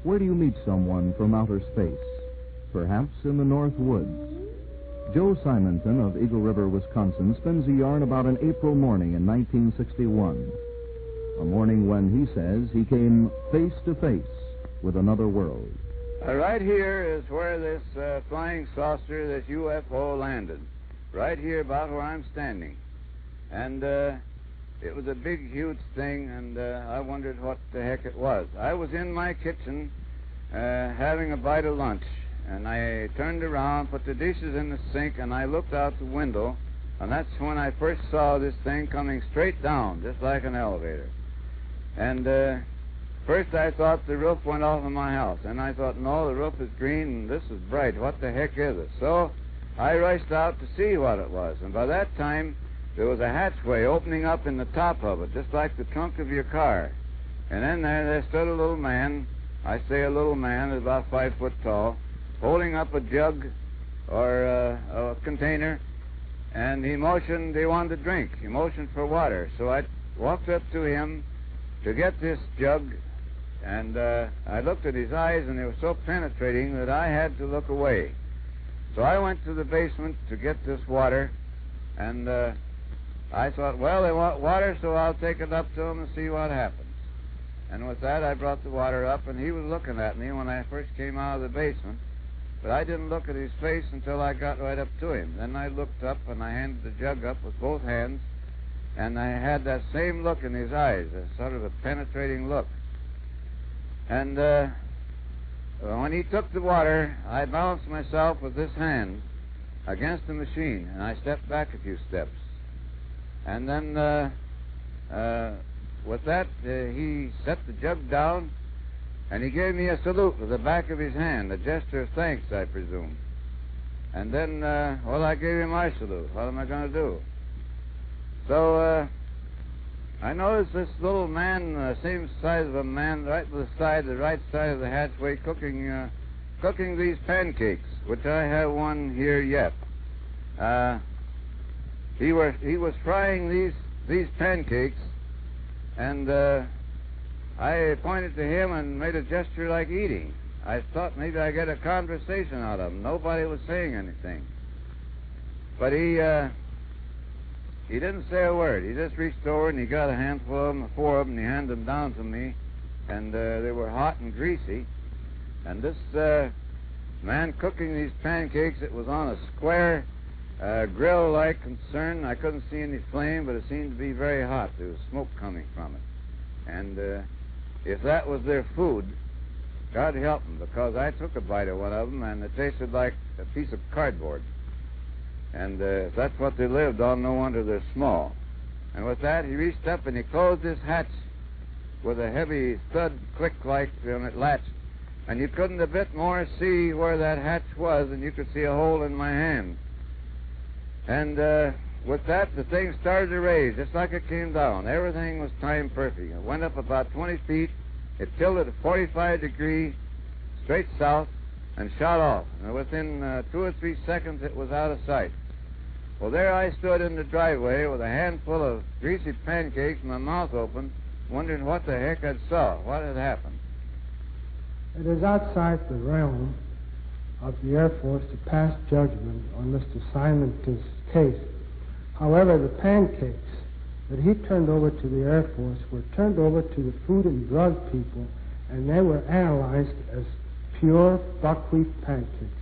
Where do you meet someone from outer space? Perhaps in the North Woods. Joe Simonton of Eagle River, Wisconsin, spins a yarn about an April morning in 1961. A morning when, he says, he came face to face with another world. Right here is where this flying saucer, this UFO, landed. Right here about where I'm standing. And it was a big, huge thing, and I wondered what the heck it was. I was in my kitchen having a bite of lunch, and I turned around, put the dishes in the sink, and I looked out the window, and that's when I first saw this thing coming straight down, just like an elevator. And first I thought the roof went off of my house, and I thought, no, the roof is green, and this is bright. What the heck is it? So I rushed out to see what it was, and by that time there was a hatchway opening up in the top of it, just like the trunk of your car. And in there stood a little man. I say a little man, about 5 foot tall, holding up a jug or a container, and he motioned he wanted to drink. He motioned for water. So I walked up to him to get this jug, and I looked at his eyes, and they were so penetrating that I had to look away. So I went to the basement to get this water, and I thought, well, they want water, so I'll take it up to them and see what happens. And with that, I brought the water up, and he was looking at me when I first came out of the basement. But I didn't look at his face until I got right up to him. Then I looked up, and I handed the jug up with both hands, and I had that same look in his eyes, a sort of a penetrating look. And when he took the water, I balanced myself with this hand against the machine, and I stepped back a few steps. And then with that, he set the jug down, and he gave me a salute with the back of his hand, a gesture of thanks, I presume. And then, well, I gave him my salute. What am I going to do? So I noticed this little man, same size of a man, right to the right side of the hatchway, cooking these pancakes, which I have one here yet. He was frying these pancakes, and I pointed to him and made a gesture like eating. I thought maybe I'd get a conversation out of him. Nobody was saying anything. But he didn't say a word. He just reached over and he got a handful of them, 4 of them, and he handed them down to me. And they were hot and greasy. And this man cooking these pancakes, it was on a square grill-like concern. I couldn't see any flame, but it seemed to be very hot. There was smoke coming from it. And if that was their food, God help them, because I took a bite of one of them, and it tasted like a piece of cardboard. And if that's what they lived on, no wonder they're small. And with that, he reached up and he closed this hatch with a heavy thud click like when it latched. And you couldn't a bit more see where that hatch was than you could see a hole in my hand. And with that, the thing started to raise just like it came down. Everything was timed perfect. It went up about 20 feet. It tilted at 45 degrees straight south and shot off. And within 2 or 3 seconds, it was out of sight. Well, there I stood in the driveway with a handful of greasy pancakes and my mouth open, wondering what the heck I saw, what had happened. It is outside the realm of the Air Force to pass judgment on Mr. Simonton's case. However, the pancakes that he turned over to the Air Force were turned over to the Food and Drug people, and they were analyzed as pure buckwheat pancakes.